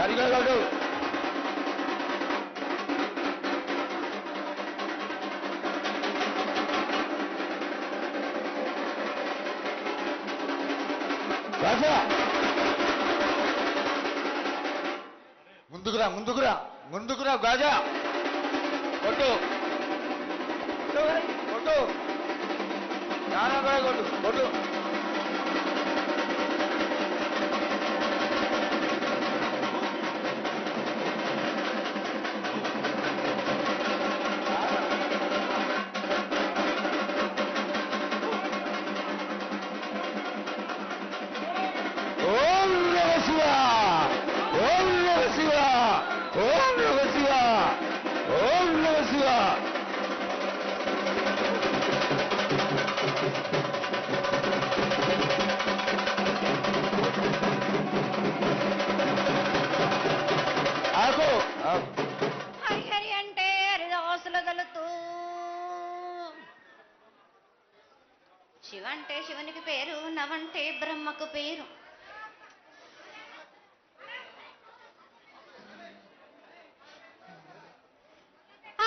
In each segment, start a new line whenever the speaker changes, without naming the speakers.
సరిగా కొట్టు. రాజా ముందుకురా ముందుకురా ముందుకురా గాజా కొట్టు కొట్టు చాలా కూడా కొట్టు కొట్టు. ఓం నమ శివ ఓం నమ శివ ఓం నమ శివ ఓం నమ శివ.
హరిహరి అంటే హరిదాసులగలుతూ, శివంటే శివునికి పేరు, నవంటే బ్రహ్మకు పేరు.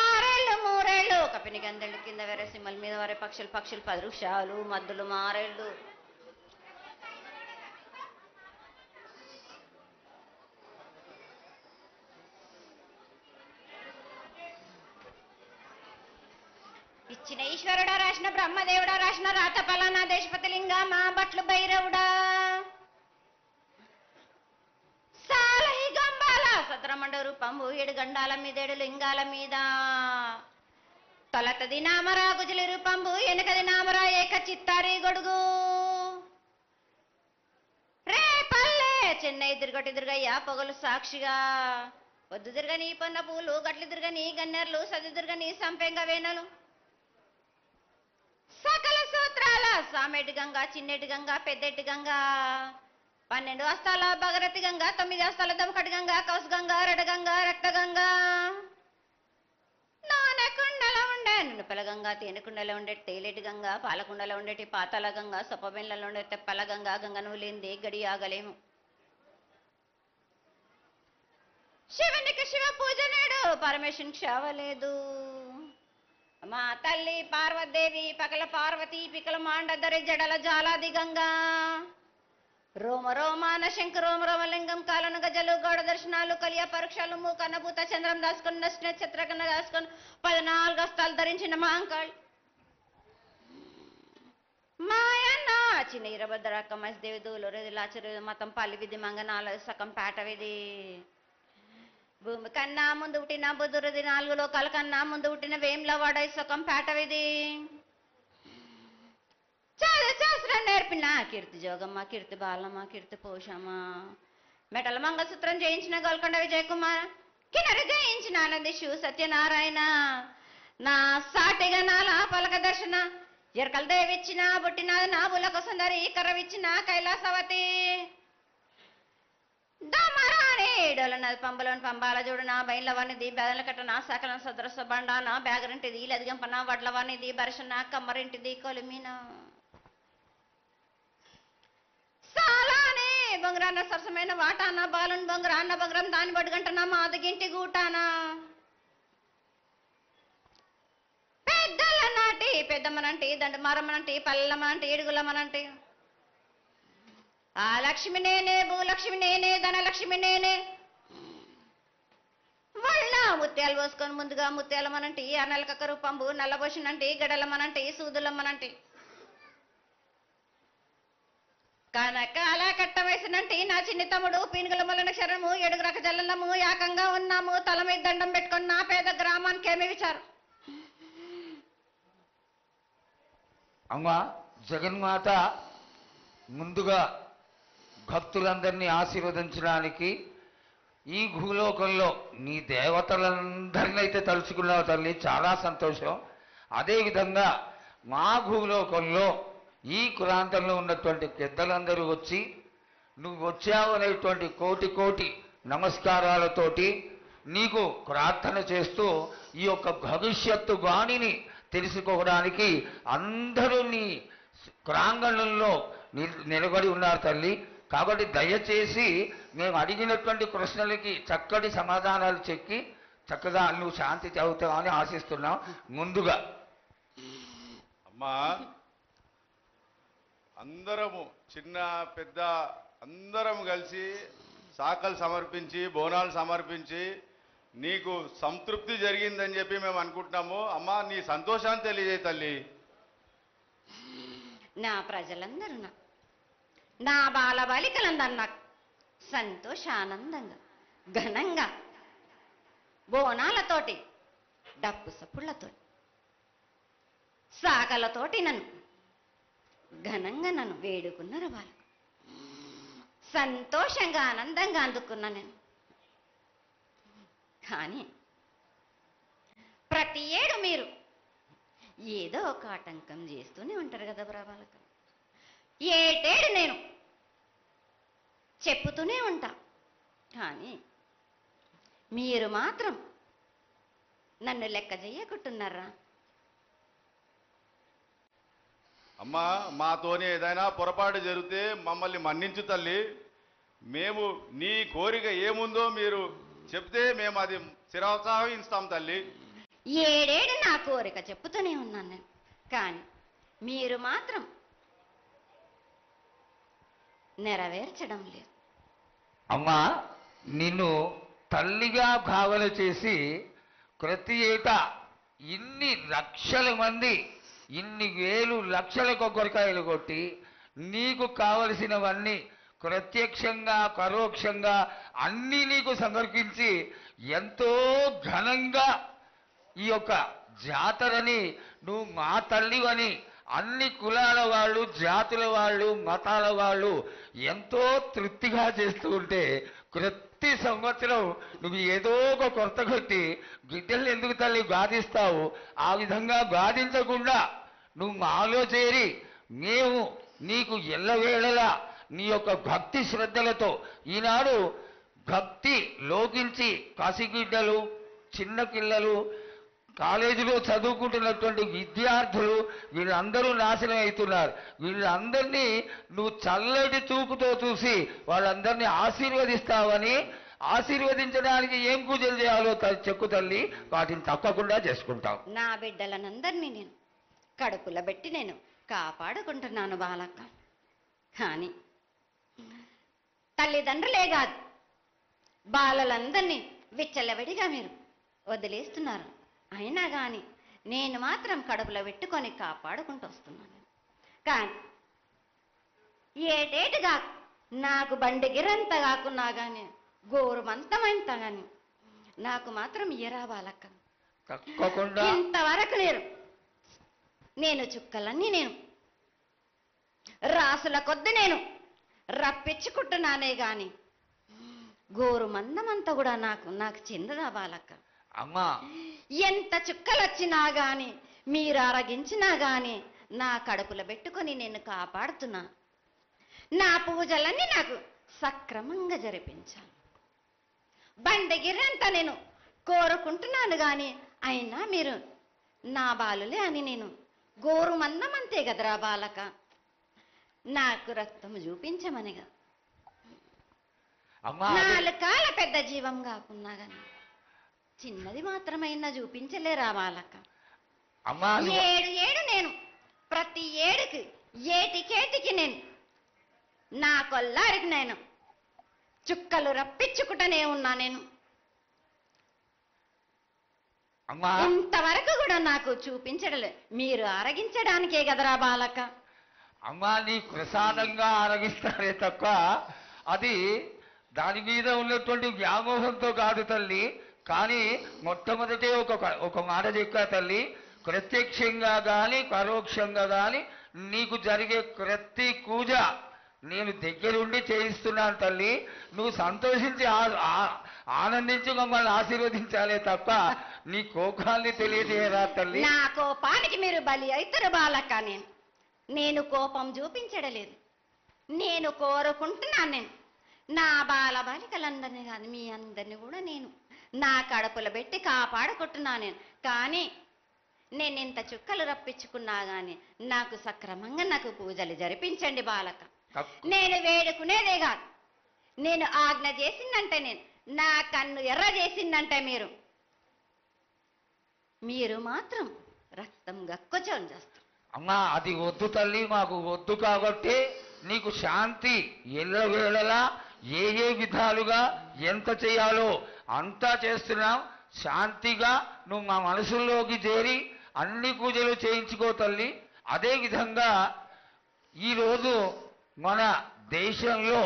ఆరేళ్ళు మూరేళ్ళు కపిని గందెళ్ళు కింద వేరే సింహల మీద వరే పక్షులు 10 వృక్షాలు మద్దులు మారేళ్ళు. ఇచ్చిన ఈశ్వరుడా రాసిన బ్రహ్మదేవుడా రాసిన రాత పలానా దేశపతి లింగా మా బట్లు భైరవుడా సాలహి గంబాల సత్రమండ రూపంబు 7 గండాల మీద 7 లింగాల మీద తలతది నామరా గుజలి రూపంబు వెనకది నామరా ఏక చిత్తారి గొడుగు రే పల్లె చెన్నై తిరుగటి తిరుగయ్య పొగలు సాక్షిగా పొద్దు తిరగని పొన్న పూలు గట్లు తిరగని గన్నెర్లు సది తిరగని సంపెంగ వేనలు సకల సూత్రాల సామెటి గంగా చిన్నెటి గంగా పెద్దెటి గంగా 12 హస్తాల భగరతి గంగా 9 హస్తాల దమకటి గంగా కౌసు గంగా రెడ గంగా రక్త గంగా నానకుండల ఉండే నునుపల గంగా తేనెకుండలో ఉండే తేలేటి గంగా పాలకుండలో ఉండేటి పాతాల గంగా సొప్పబెండ్లలో ఉండే తెప్పల గంగా గంగను లేనిదే గడి ఆగలేము. శివునికి శివ పూజ నేడు పరమేశ్వరునికి క్షావలేదు. మా తల్లి పార్వదేవి పకల పార్వతి పికల మాండదరి జడల జాలాది గంగా రోమ రోమాన శంకు రోమ రోమలింగం కాలను గజలు గౌడ దర్శనాలు కలియ పరీక్షలు మూకన్నభూత చంద్రం దాసుకొని నక్షత్రకన్న దాసుకొని 14 హస్తాలు ధరించిన మాంకాళ్ మాయన్న చిన్న ఇరభద్రక్క మసిదేవి దూలూరు లాచరు మతం పల్లి విధి మంగనాల సకం పేట విధి భూమి కన్నా ముందు పుట్టిన బుధురుది 4 లోకాల కన్నా ముందు పుట్టిన వేములవాడ సకం పేట విధి చాలా శాస్త్రం నేర్పిన కీర్తి జోగమ్మ కీర్తి బాలమ్మ కీర్తి పోషమ్మ మెటల మంగళసూత్రం జయించిన గోల్కొండ విజయ్ కుమార్ కిన్నరి జయించిన ఆనందిషు సత్యనారాయణ నా సాటిగా నాల పలక దర్శన ఎరకల దేవిచ్చిన బుట్టినాది నా బులకు సుందరి కర్రవిచ్చిన కైలాసవతి దమరాణి డోలనది పంబలోని పంబాల చూడు నా బయలవనిది బెదల కట్ట నా సకలం సదరస బండ నా బ్యాగరింటిది లదిగంపన వడ్లవనిది బరసన కమ్మరింటిది కొలిమిన సాలానే బొంగరాన్న సరసమైన వాటాన బాలుని బొంగరాన్న బొంగరం దాని బడుగంటన మాదగింటి గూటాన పెద్దల నాటి పెద్దమ్మనంటి దండమారమ్మనంటి పల్లెమ్మనంటి ఏడుగులమ్మనంటి ఆ లక్ష్మి నేనే భూలక్ష్మి నేనే ధనలక్ష్మి నేనే వాళ్ళ ముత్యాలు పోసుకొని ముందుగా ముత్యాలమ్మనంటి ఆ నెలకక్క రూపంబు నల్లబోసినంటి గడలమ్మనంటి సూదులమ్మనంటి కనక అలా కట్ట వయసునంటి నా చిన్ని తమ్ముడు పీనుగుల మొలన శరణము 7 రక జల్లము ఏకంగా ఉన్నాము తల మీద దండం పెట్టుకొని నా పేద గ్రామానికి ఏమి విచారు
అమ్మా జగన్మాత ముందుగా భక్తులందరినీ ఆశీర్వదించడానికి ఈ భూలోకంలో నీ దేవతలందరినీ అయితే తలుచుకున్నావు తల్లి, చాలా సంతోషం. అదేవిధంగా మా భూలోకంలో ఈ కులాంతంలో ఉన్నటువంటి పెద్దలందరూ వచ్చి నువ్వు వచ్చావు అనేటువంటి కోటి నమస్కారాలతోటి నీకు ప్రార్థన చేస్తూ ఈ యొక్క భవిష్యత్తు వాణిని తెలుసుకోవడానికి అందరూ నీ ప్రాంగణంలో నిలబడి ఉన్నారు తల్లి. కాబట్టి దయచేసి మేము అడిగినటువంటి ప్రశ్నలకి చక్కటి సమాధానాలు చెక్కి చక్కగా నువ్వు శాంతి చదువుతావని ఆశిస్తున్నాం. ముందుగా
అమ్మా, అందరము చిన్న పెద్ద అందరం కలిసి శాఖలు సమర్పించి బోనాలు సమర్పించి నీకు సంతృప్తి జరిగిందని చెప్పి మేము అనుకుంటున్నాము. అమ్మా, నీ సంతోషాన్ని తెలియజేయ తల్లి.
నా ప్రజలందరూ నాకు, నా బాలబాలికలందరూ నాకు సంతోషానందంగా ఘనంగా బోనాలతోటి డప్పు సప్పుళ్లతో సాకలతోటి నన్ను ఘనంగా నన్ను వేడుకున్నారు. వాళ్ళకు సంతోషంగా ఆనందంగా అందుకున్నా నేను. కానీ ప్రతి ఏడు మీరు ఏదో ఒక ఆటంకం చేస్తూనే ఉంటారు కదా బాలక. ఏటేడు నేను చెప్పుతూనే ఉంటా, కానీ మీరు మాత్రం నన్ను లెక్క చేయకుంటున్నారా?
అమ్మా, మాతోనే ఏదైనా పొరపాటు జరిగితే మమ్మల్ని మన్నించు తల్లి. మేము నీ కోరిక ఏముందో మీరు చెప్తే మేము అది శిరోత్సాహిస్తాం తల్లి.
ఏడేడు నా కోరిక చెప్పుతూనే ఉన్నాను నేను, కానీ మీరు మాత్రం నెరవేర్చడం లేదు.
అమ్మా, నిన్ను తల్లిగా భావన చేసి ప్రతి ఏటా ఇన్ని లక్షల మంది ఇన్ని వేలు లక్షల కొబ్బరికాయలు కొట్టి నీకు కావలసినవన్నీ ప్రత్యక్షంగా పరోక్షంగా అన్నీ నీకు సమర్పించి ఎంతో ఘనంగా ఈ యొక్క జాతరని నువ్వు మా తల్లివని అన్ని కులాల వాళ్ళు, జాతుల వాళ్ళు, మతాల వాళ్ళు ఎంతో తృప్తిగా చేస్తూ ఉంటే ప్రతి సంవత్సరం నువ్వు ఏదో ఒక కొరత కొట్టి గిడ్డలు ఎందుకు తల్లి బాధిస్తావు? ఆ విధంగా బాధించకుండా నువ్వు మాలో చేరి మేము నీకు ఎల్లవేళలా నీ యొక్క భక్తి శ్రద్ధలతో ఈనాడు భక్తి లోకించి కసిగిడ్డలు, చిన్న పిల్లలు, కాలేజీలో చదువుకుంటున్నటువంటి విద్యార్థులు వీళ్ళందరూ నాశనం అవుతున్నారు. వీళ్ళందరినీ నువ్వు చల్లటి చూపుతో చూసి వాళ్ళందరినీ ఆశీర్వదిస్తావని, ఆశీర్వదించడానికి ఏం పూజలు చేయాలో చెక్కు తల్లి, వాటిని తప్పకుండా చేసుకుంటావు.
నా బిడ్డలనందరినీ నేను కడుపులో పెట్టి నేను కాపాడుకుంటున్నాను బాలక్క. కానీ తల్లిదండ్రులే కాదు, బాలలందరినీ విచ్చలవిడిగా మీరు వదిలేస్తున్నారు. అయినా కానీ నేను మాత్రం కడుపులో పెట్టుకొని కాపాడుకుంటూ వస్తున్నాను. కానీ ఏటేటుగా నాకు బండి గిరంత కాకున్నా కానీ గోరుమంతమంత కానీ నాకు మాత్రం ఇయ్యరా బాలక్క.
తప్పకుండా
ఇంతవరకు నేను చుక్కలన్నీ నేను రాసుల కొద్ది నేను రప్పించుకుంటున్నానే గాని గోరు మందమంతా కూడా నాకు చెందదా బాలక్క.
అమ్మా,
ఎంత చుక్కలొచ్చినా గాని మీరు అరగించినా గాని నా కడుపులో పెట్టుకొని నేను కాపాడుతున్నా. నా పూజలన్నీ నాకు సక్రమంగా జరిపించాలి. బండగిరంతా నేను కోరుకుంటున్నాను గాని అయినా మీరు నా బాలులే అని నేను గోరు మందమంతే కదరా బాలక. నాకు రక్తం చూపించమనిగా
అమ్మా,
4 కాళ్ళ పెద్ద జీవం కాకున్నా గాని చిన్నది మాత్రమైనా చూపించలేరా బాలక.
అమ్మా,
ఏడు నేను ప్రతి ఏడుకి ఏటికేటికి నేను నా కొల్లారికి నేను చుక్కలు రప్పించుకుంటూనే ఉన్నా. నేను
అమ్మా,
ఇంతవరకు కూడా నాకు చూపించడలే, మీరు ఆరగించడానికే కదరా బాలక.
అమ్మా, నీ ప్రసాదంగా ఆరగిస్తారే తప్ప అది దాని మీద ఉన్నటువంటి వ్యామోహంతో కాదు తల్లి. కానీ మొట్టమొదటే ఒక మాట చెప్పా తల్లి, ప్రత్యక్షంగా కానీ పరోక్షంగా కానీ నీకు జరిగే ప్రతి పూజ నేను దగ్గరుండి చేయిస్తున్నాను తల్లి. నువ్వు సంతోషించి ఆనందించి మమ్మల్ని ఆశీర్వదించాలే తప్ప నీ కోపాన్ని తెలియజేయరా తల్లి.
నా కోపానికి మీరు బలి అవుతారు బాలక. నేను కోపం చూపించడలేదు, నేను కోరుకుంటున్నాను. నేను నా బాల బాలికలందరినీ కానీ మీ అందరినీ కూడా నేను నా కడుపులో పెట్టి కాపాడుకుంటున్నాను. నేను కానీ నేను ఇంత చుక్కలు రప్పించుకున్నా కానీ నాకు సక్రమంగా నాకు పూజలు జరిపించండి బాలక. నేను వేడుకునేదే కాదు, నేను ఆజ్ఞ చేసిందంటే నేను నా కన్ను ఎర్ర చేసిందంటే మీరు మాత్రం రక్తం గక్కుచం చేస్తారు.
అమ్మా అది వద్దు తల్లి, మాకు వద్దు కాబట్టి నీకు శాంతి ఎల్లవేళలా ఏ ఏ విధాలుగా ఎంత చేయాలో అంతా చేస్తున్నాం. శాంతిగా నువ్వు మా మనసుల్లోకి చేరి అన్ని పూజలు చేయించుకో తల్లి. అదేవిధంగా ఈరోజు మన దేశంలో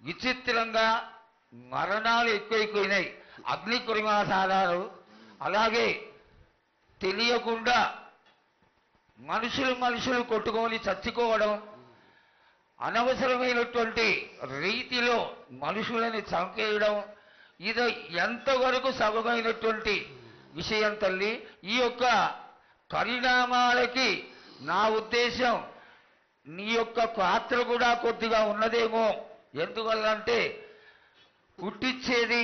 విచిత్రంగా మరణాలు ఎక్కువైపోయినాయి. అగ్ని ప్రమాదాలు, అలాగే తెలియకుండా మనుషులు కొట్టుకొని చచ్చిపోవడం, అనవసరమైనటువంటి రీతిలో మనుషులని చంపేయడం, ఇది ఎంతవరకు సబమైనటువంటి విషయం తల్లి. ఈ యొక్క పరిణామాలకి నా ఉద్దేశం నీ యొక్క పాత్ర కూడా కొద్దిగా ఉన్నదేమో. ఎందువల్లంటే పుట్టించేది,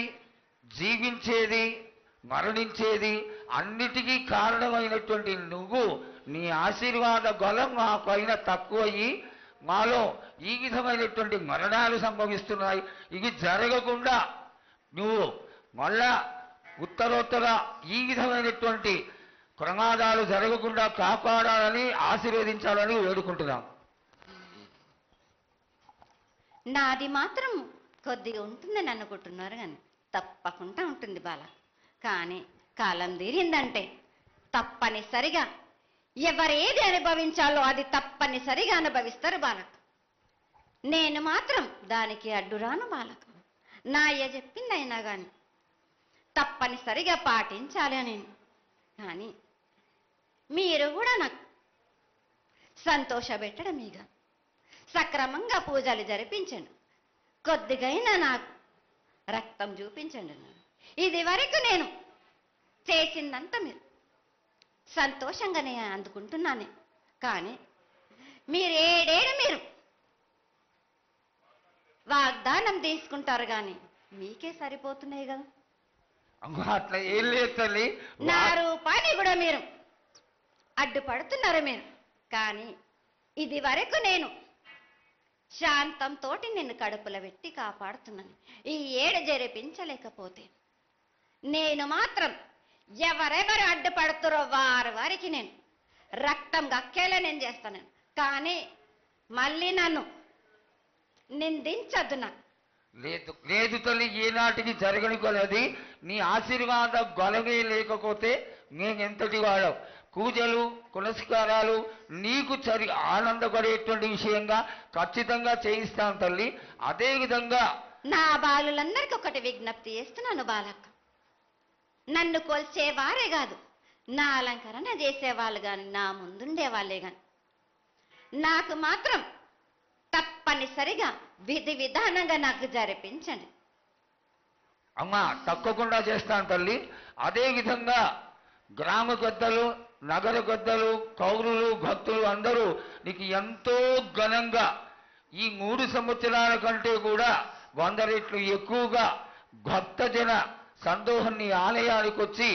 జీవించేది, మరణించేది అన్నిటికీ కారణమైనటువంటి నువ్వు, నీ ఆశీర్వాద బలం మా పైన తక్కువయ్యి మాలో ఈ విధమైనటువంటి మరణాలు సంభవిస్తున్నాయి. ఇవి జరగకుండా నువ్వు మళ్ళా ఉత్తరోత్తర ఈ విధమైనటువంటి ప్రమాదాలు జరగకుండా కాపాడాలని, ఆశీర్వదించాలని వేడుకుంటున్నాం.
నాది మాత్రం కొద్దిగా ఉంటుందని అనుకుంటున్నారు, కానీ తప్పకుండా ఉంటుంది బాల. కానీ కాలం తీరిందంటే తప్పనిసరిగా ఎవరేది అనుభవించాలో అది తప్పనిసరిగా అనుభవిస్తారు బాలక. నేను మాత్రం దానికి అడ్డురాను బాలక. నా అయ్య చెప్పింది అయినా కానీ తప్పనిసరిగా పాటించాలి అని. కానీ మీరు కూడా నాకు సంతోషపెట్టడమేగా, సక్రమంగా పూజలు జరిపించండి, కొద్దిగైనా నాకు రక్తం చూపించండి. ఇది వరకు నేను చేసిందంతా మీరు సంతోషంగానే అందుకుంటున్నాను. కానీ మీరు వాగ్దానం తీసుకుంటారు కానీ మీకే సరిపోతున్నాయి కదా.
అట్లా ఏం లేదు తల్లి.
నా రూపాన్ని కూడా మీరు అడ్డుపడుతున్నారు మీరు. కానీ ఇది వరకు నేను శాంతంతో నిన్ను కడుపులో పెట్టి కాపాడుతున్నాను. ఈ ఏడు జరిపించలేకపోతే నేను మాత్రం ఎవరెవరు అడ్డుపడుతారో వారికి నేను రక్తం గక్కేలా నేను చేస్తాను. కానీ మళ్ళీ నన్ను నిందించద్దు. నాకు
లేదు లేదు తల్లి, ఏనాటికి జరగని కొలది నీ ఆశీర్వాద గొలవే లేకపోతే మేమెంతటి వాడం. పూజలు పునస్కారాలు నీకు ఆనందపడేటువంటి విషయంగా ఖచ్చితంగా చేయిస్తాను తల్లి. అదేవిధంగా
నా బాలులందరికీ ఒకటి విజ్ఞప్తి చేస్తున్నాను బాలక్క. నన్ను కొల్చేవారే కాదు, నా అలంకరణ చేసేవాళ్ళు కానీ, నా ముందుండే వాళ్ళే కానీ నాకు మాత్రం తప్పనిసరిగా విధి విధానంగా నాకు జరిపించండి.
అమ్మా తప్పకుండా చేస్తాను తల్లి. అదేవిధంగా గ్రామ పెద్దలు, నగర పెద్దలు, కౌరులు, భక్తులు అందరూ నీకు ఎంతో ఘనంగా ఈ 3 సంవత్సరాల కంటే కూడా 100 రెట్లు ఎక్కువగా భక్తజన సందోహాన్ని ఆలయానికి వచ్చి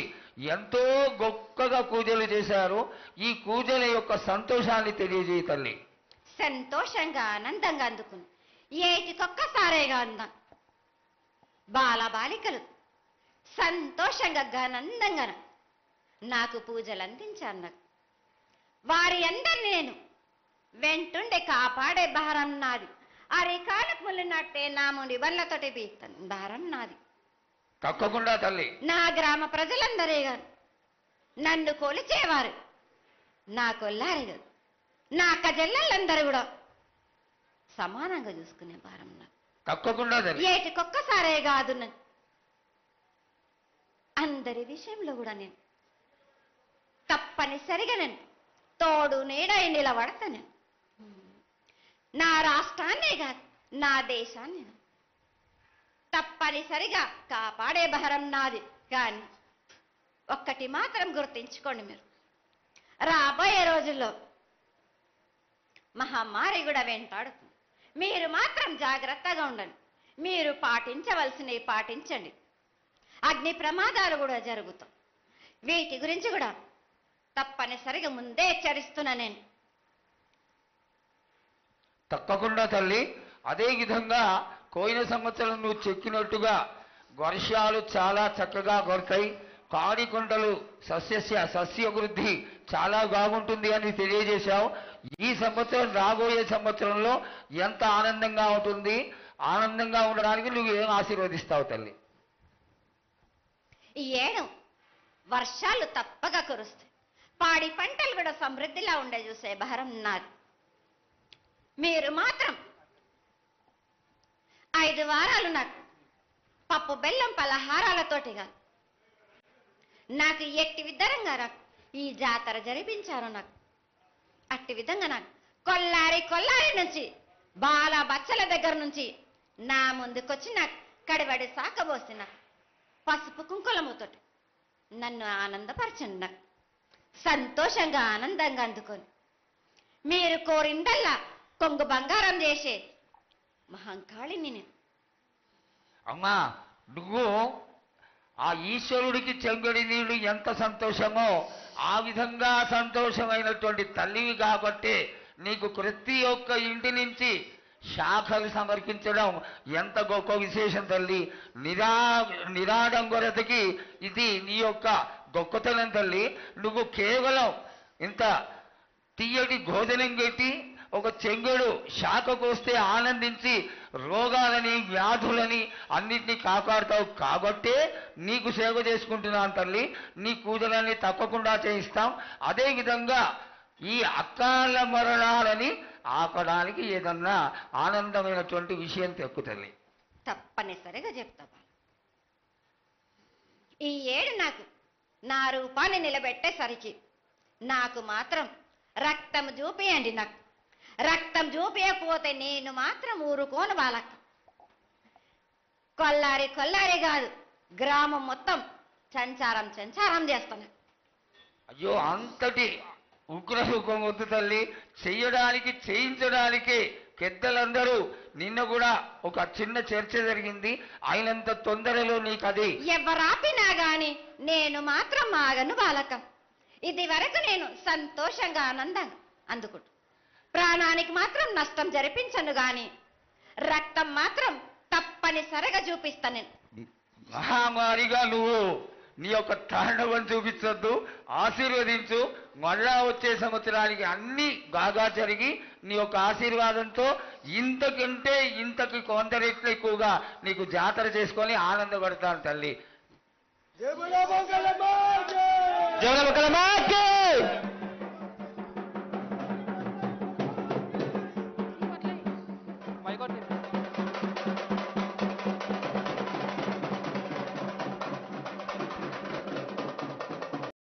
ఎంతో గొప్పగా పూజలు చేశారు. ఈ పూజల యొక్క సంతోషాన్ని తెలియజేయ తల్లి.
సంతోషంగా ఆనందంగా అందుకుని ఏటికొక్కసారేగా అందం బాలబాలికలు సంతోషంగా ఆనందంగా నాకు పూజలు అందించాను. వారి అందరిని నేను వెంటుండే కాపాడే భారం నాది. అరికాలకు ముళ్ళినట్టే నా ముడి వల్లతోటి బీక్తాను భారం నాది.
తప్పకుండా తల్లి.
నా గ్రామ ప్రజలందరే గారు నన్ను కొలిచేవారు, నా కొల్లారి గారు, నా కజల్లలందరూ కూడా సమానంగా చూసుకునే భారం నాకు.
తప్పకుండా తల్లి.
ఏటికొక్కసారే కాదు, అందరి విషయంలో కూడా నేను తప్పనిసరిగా నేను తోడు నీడై నిలబడతాను. నా రాష్ట్రాన్నే కాదు, నా దేశాన్ని తప్పనిసరిగా కాపాడే భారం నాది. కానీ ఒక్కటి మాత్రం గుర్తించుకోండి, మీరు రాబోయే రోజుల్లో మహమ్మారి కూడా వెంటాడుతుంది. మీరు మాత్రం జాగ్రత్తగా ఉండండి. మీరు పాటించవలసినవి పాటించండి. అగ్ని ప్రమాదాలు కూడా జరుగుతాయి. వీటి గురించి కూడా తప్పనిసరిగా ముందే హెచ్చరిస్తున్నా నేను.
తప్పకుండా తల్లి. అదేవిధంగా పోయిన సంవత్సరం నువ్వు చెక్కినట్టుగా వర్షాలు చాలా చక్కగా కొడతాయి, కాడికొండలు సస్యవృద్ధి చాలా బాగుంటుంది అని తెలియజేశావు. ఈ సంవత్సరం రాబోయే సంవత్సరంలో ఎంత ఆనందంగా ఉంటుంది, ఆనందంగా ఉండడానికి నువ్వు ఏం ఆశీర్వదిస్తావు తల్లి?
ఈ ఏడు వర్షాలు తప్పగా కురుస్తాయి, పాడి పంటలు కూడా సమృద్ధిలా ఉండే చూసే భారం నాది. మీరు మాత్రం 5 వారాలు నాకు పప్పు బెల్లం పలహారాలతోటిగా నాకు ఎట్టి విధంగా నాకు ఈ జాతర జరిపించారు. నాకు అట్టి విధంగా నాకు కొల్లారి నుంచి బాల బచ్చల దగ్గర నుంచి నా ముందుకొచ్చి నాకు కడిబడి సాకబోసి నాకు పసుపు కుంకులముతోటి నన్ను ఆనందపరచండి. నాకు సంతోషంగా ఆనందంగా అందుకొని మీరు కోరిందల్లా కొంగు బంగారం చేసే మహంకాళిని నేను.
అమ్మా, నువ్వు ఆ ఈశ్వరుడికి చెంగడి నీళ్ళు ఎంత సంతోషమో ఆ విధంగా సంతోషమైనటువంటి తల్లివి కాబట్టి నీకు ప్రతి ఒక్క ఇంటి నుంచి శాఖలు సమర్పించడం ఎంత గొప్ప విశేషం తల్లి. నిరాడంబరతకి ఇది నీ యొక్క గొప్పతనం తల్లి. నువ్వు కేవలం ఇంత తీయటి భోజనం పెట్టి ఒక చెంగుడు శాఖకు వస్తే ఆనందించి రోగాలని వ్యాధులని అన్నిటినీ కాపాడుతావు కాబట్టే నీకు సేవ చేసుకుంటున్నాను తల్లి. నీ పూజలన్నీ తప్పకుండా చేయిస్తాం. అదేవిధంగా ఈ అకాల మరణాలని ఆపడానికి ఏదన్నా ఆనందమైనటువంటి విషయం తెక్కు తల్లి.
తప్పనిసరిగా చెప్తా. ఈ ఏడు నాకు నా రూపాన్ని నిలబెట్టేసరికి నాకు మాత్రం రక్తం చూపియండి. నాకు రక్తం చూపించకపోతే నేను మాత్రం ఊరుకోను. వాళ్ళకి కొల్లారి కాదు, గ్రామం మొత్తం సంచారం చేస్తాను.
అయ్యో, అంతటి ఉగ్రసుఖం వద్దు తల్లి. చేయించడానికి పెద్దలందరూ నిన్న కూడా ఒక చిన్న చర్చ జరిగింది. అయినంత తొందరలో నీకు అది
ఎవరాపినా గాని నేను మాత్రం ఆగను బాలకం. ఇది వరకు నేను సంతోషంగా ఆనందంగా అందుకుంటు, ప్రాణానికి మాత్రం నష్టం జరిపించను గాని రక్తం మాత్రం తప్పనిసరిగా చూపిస్తాను. నేను
మహామారిగా నువ్వు నీ యొక్క తాండవం చూపించొద్దు, ఆశీర్వదించు. మళ్ళా వచ్చే సంవత్సరానికి అన్ని బాగా జరిగి నీ యొక్క ఆశీర్వాదంతో ఇంతకి కొంత రెట్లు ఎక్కువగా నీకు జాతర చేసుకొని ఆనందపడతాను తల్లి.
జగన్